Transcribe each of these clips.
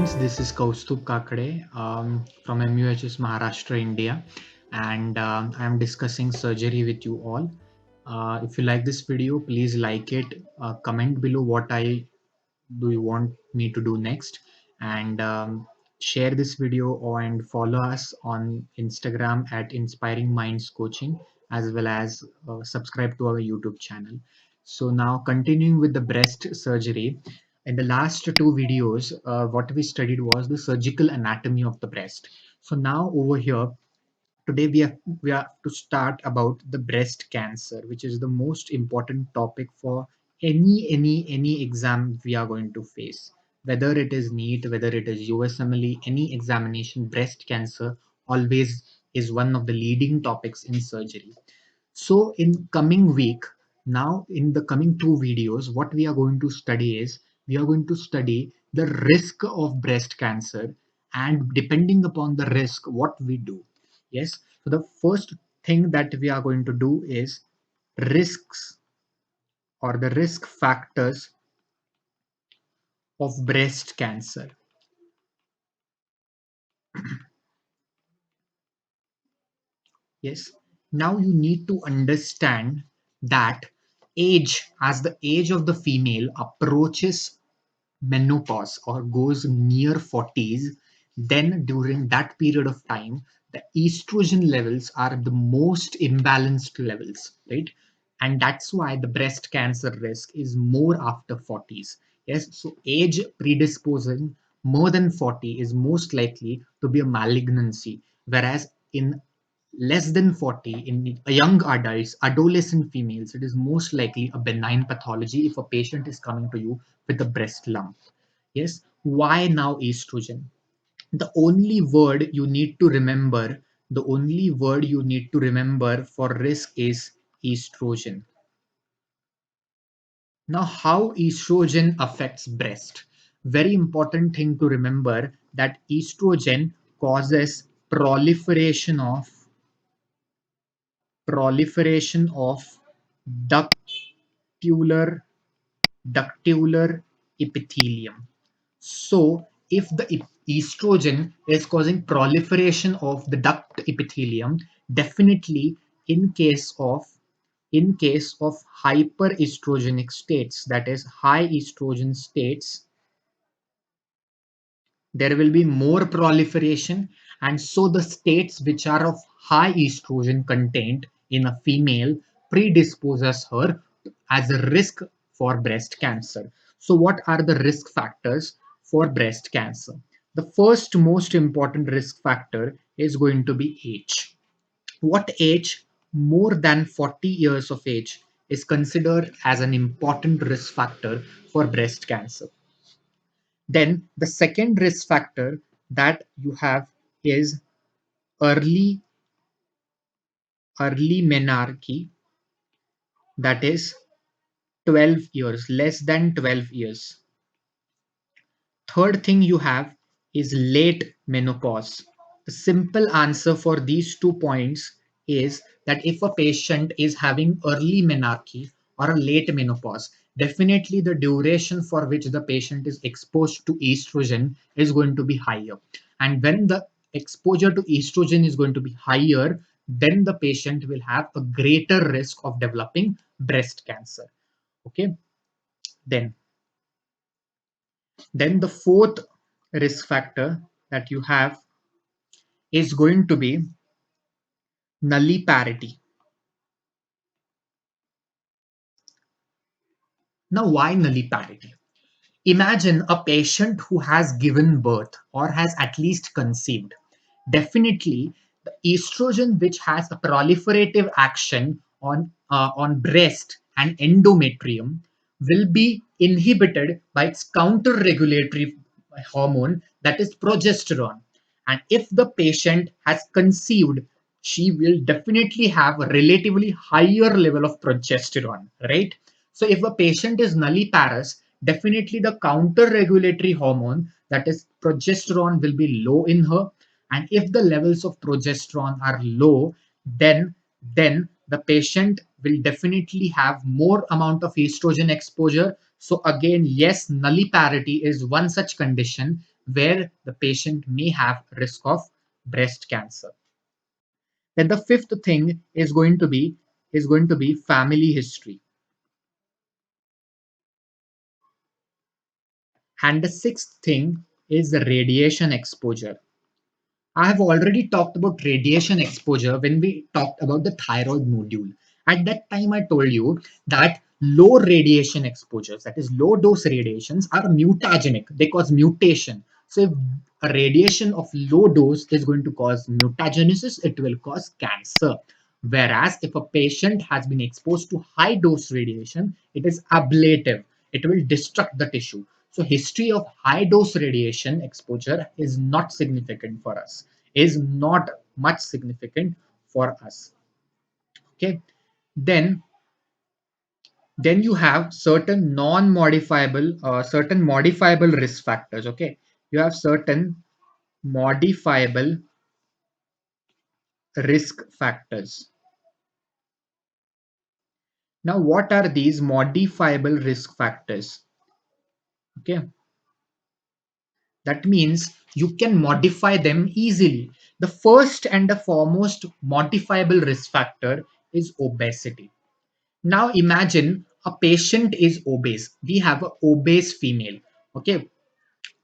friends, this is Kaustubh Kakade from MUHS Maharashtra, India, and I'm discussing surgery with you all. If you like this video, please like it, comment below what I do you want me to do next, and share this video and follow us on Instagram at Inspiring Minds Coaching, as well as subscribe to our YouTube channel. So now continuing with the breast surgery. In the last two videos, what we studied was the surgical anatomy of the breast. So now over here, today we are to start about the breast cancer, which is the most important topic for any exam we are going to face, whether it is NEET, whether it is USMLE, any examination. Breast cancer always is one of the leading topics in surgery. So in coming week, now in the coming two videos, what we are going to study is we are going to study the risk of breast cancer, and depending upon the risk, what we do. Yes. So the first thing that we are going to do is risks, or the risk factors of breast cancer. Yes. Now you need to understand that age, as the age of the female approaches menopause or goes near 40s, then during that period of time, the estrogen levels are the most imbalanced levels, right? And that's why the breast cancer risk is more after 40s. Yes, so age predisposing more than 40 is most likely to be a malignancy, whereas in less than 40, in young adults, adolescent females, it is most likely a benign pathology if a patient is coming to you with a breast lump. Yes. Why now estrogen? The only word you need to remember, the only word you need to remember for risk is estrogen. Now, how estrogen affects breast? Very important thing to remember that estrogen causes proliferation of ductular ductular epithelium. So if the estrogen is causing proliferation of the duct epithelium, definitely in case of hyperestrogenic states, that is high estrogen states, there will be more proliferation, and so the states which are of high estrogen content in a female predisposes her as a risk for breast cancer. So what are the risk factors for breast cancer? The first most important risk factor is going to be age. What age? More than 40 years of age is considered as an important risk factor for breast cancer. Then the second risk factor that you have is early menarche, that is 12 years, less than 12 years. Third thing you have is late menopause. The simple answer for these 2 points is that if a patient is having early menarche or a late menopause, definitely the duration for which the patient is exposed to estrogen is going to be higher. And when the exposure to estrogen is going to be higher, then the patient will have a greater risk of developing breast cancer. Okay, then the fourth risk factor that you have is going to be nulliparity. Now, why nulliparity? Imagine a patient who has given birth or has at least conceived. Definitely, the estrogen, which has a proliferative action on breast and endometrium, will be inhibited by its counter regulatory hormone, that is progesterone. And if the patient has conceived, she will definitely have a relatively higher level of progesterone, right? So if a patient is nulliparous, definitely the counter regulatory hormone, that is progesterone, will be low in her. And if the levels of progesterone are low, then the patient will definitely have more amount of estrogen exposure. So again, yes, nulliparity is one such condition where the patient may have risk of breast cancer. Then the fifth thing is going to be family history. And the sixth thing is the radiation exposure. I have already talked about radiation exposure when we talked about the thyroid module. At that time, I told you that low radiation exposures, that is low dose radiations, are mutagenic. They cause mutation. So if a radiation of low dose is going to cause mutagenesis, it will cause cancer. Whereas if a patient has been exposed to high dose radiation, it is ablative. It will destruct the tissue. So history of high dose radiation exposure is not significant for us, is not much significant for us. Okay. Then you have certain non-modifiable, certain modifiable risk factors. Okay. You have certain modifiable risk factors. Now, what are these modifiable risk factors? Okay. That means you can modify them easily. The first and the foremost modifiable risk factor is obesity. Now imagine a patient is obese. We have an obese female. Okay.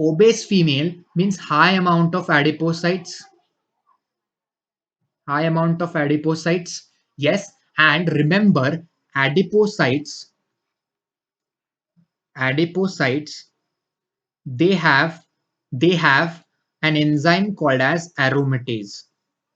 Obese female means high amount of adipocytes. High amount of adipocytes. Yes. And remember, adipocytes, adipocytes, they have they have an enzyme called as aromatase.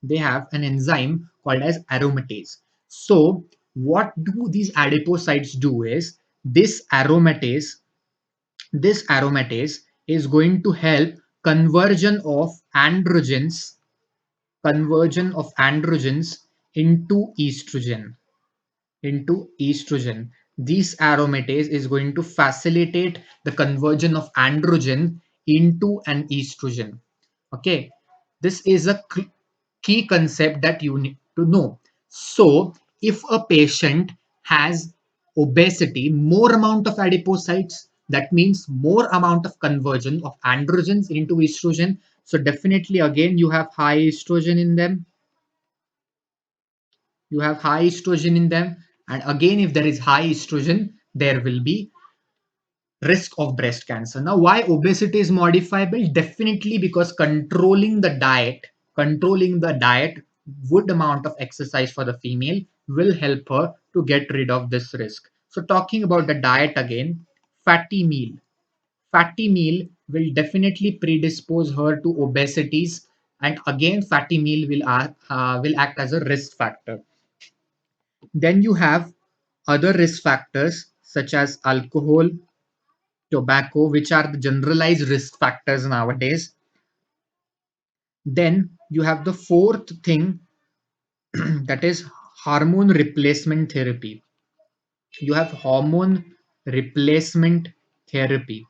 They have an enzyme called as aromatase. So what do these adipocytes do is this aromatase is going to help conversion of androgens conversion of androgens into estrogen. This aromatase is going to facilitate the conversion of androgen into an estrogen. Okay, this is a key concept that you need to know. So, if a patient has obesity, more amount of adipocytes, that means more amount of conversion of androgens into estrogen. So, definitely, again, you have high estrogen in them. You have high estrogen in them. And again, if there is high estrogen, there will be risk of breast cancer. Now, why obesity is modifiable? Definitely because controlling the diet, good amount of exercise for the female will help her to get rid of this risk. So, talking about the diet again, fatty meal. Fatty meal will definitely predispose her to obesities, and again, fatty meal will act as a risk factor. Then you have other risk factors such as alcohol, tobacco, which are the generalized risk factors nowadays. Then you have the fourth thing that is hormone replacement therapy. You have hormone replacement therapy.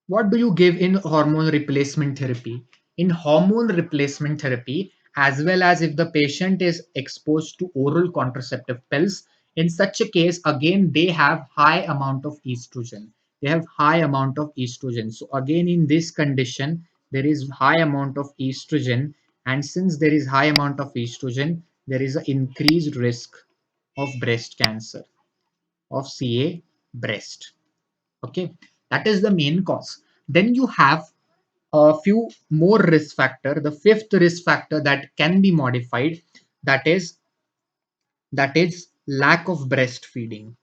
What do you give in hormone replacement therapy? In hormone replacement therapy, as well as if the patient is exposed to oral contraceptive pills, in such a case, again, they have high amount of estrogen. They have high amount of estrogen. So again, in this condition, there is high amount of estrogen. And since there is high amount of estrogen, there is an increased risk of breast cancer, of CA breast. Okay, that is the main cause. Then you have a few more risk factor. The fifth risk factor that can be modified, that is lack of breastfeeding.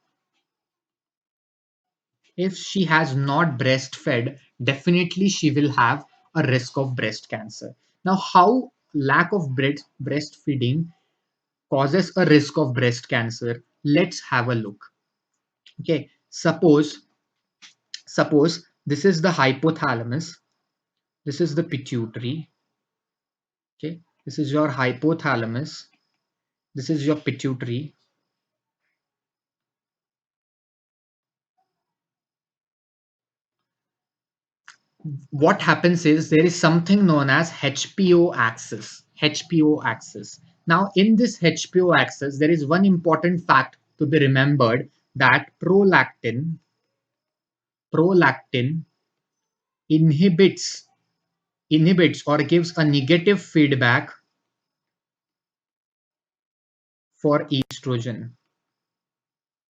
If she has not breastfed, definitely she will have a risk of breast cancer. Now, how lack of breastfeeding causes a risk of breast cancer? Let's have a look. Okay, suppose this is the hypothalamus, this is the pituitary. Okay, this is your hypothalamus, this is your pituitary. What happens is there is something known as HPO axis. HPO axis. Now, in this HPO axis, there is one important fact to be remembered, that prolactin inhibits or gives a negative feedback for estrogen.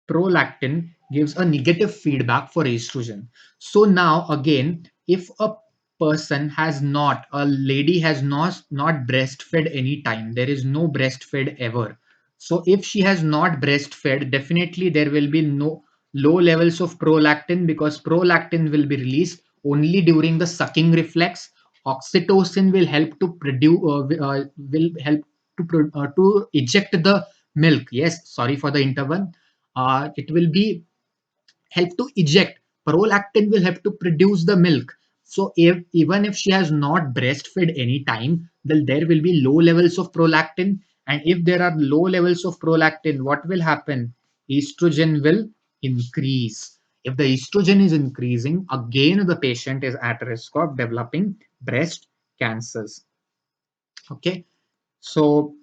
Prolactin gives a negative feedback for estrogen. So now again, if a lady has not breastfed any time, there is no breastfed ever. So if she has not breastfed, definitely there will be no low levels of prolactin, because prolactin will be released only during the sucking reflex. Oxytocin will help to produce will help to eject the milk. Yes, sorry for the interval. It will be help to eject. Prolactin will help to produce the milk. So if even if she has not breastfed any time, then there will be low levels of prolactin. And if there are low levels of prolactin, what will happen? Estrogen will increase. If the estrogen is increasing, again the patient is at risk of developing breast cancers. Okay, so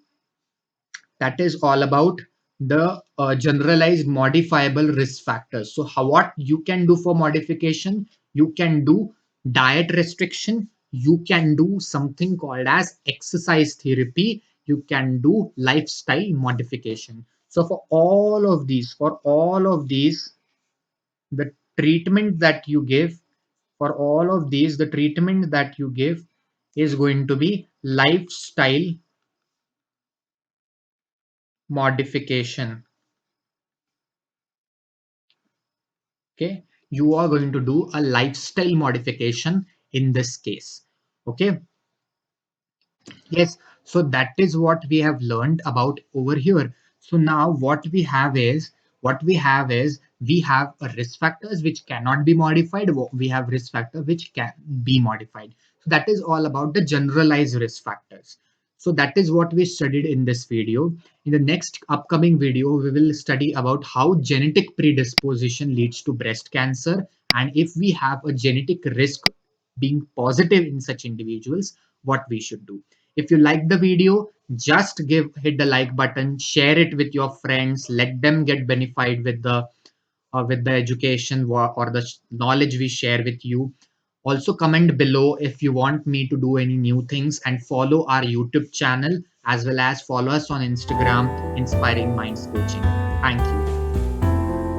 that is all about the generalized modifiable risk factors. So what you can do for modification? You can do diet restriction, you can do something called as exercise therapy, you can do lifestyle modification. So for all of these, the treatment that you give, for all of these, the treatment that you give is going to be lifestyle modification. Okay, you are going to do a lifestyle modification in this case. Okay, yes, so that is what we have learned about over here. So now what we have is we have a risk factors which cannot be modified, we have risk factor which can be modified. So that is all about the generalized risk factors. So that is what we studied in this video. In the next upcoming video, we will study about how genetic predisposition leads to breast cancer, and if we have a genetic risk being positive in such individuals, what we should do. If you like the video, just hit the like button, share it with your friends, let them get benefited with the education or the knowledge we share with you. Also comment below if you want me to do any new things, and follow our YouTube channel as well as follow us on Instagram, Inspiring Minds Coaching. Thank you.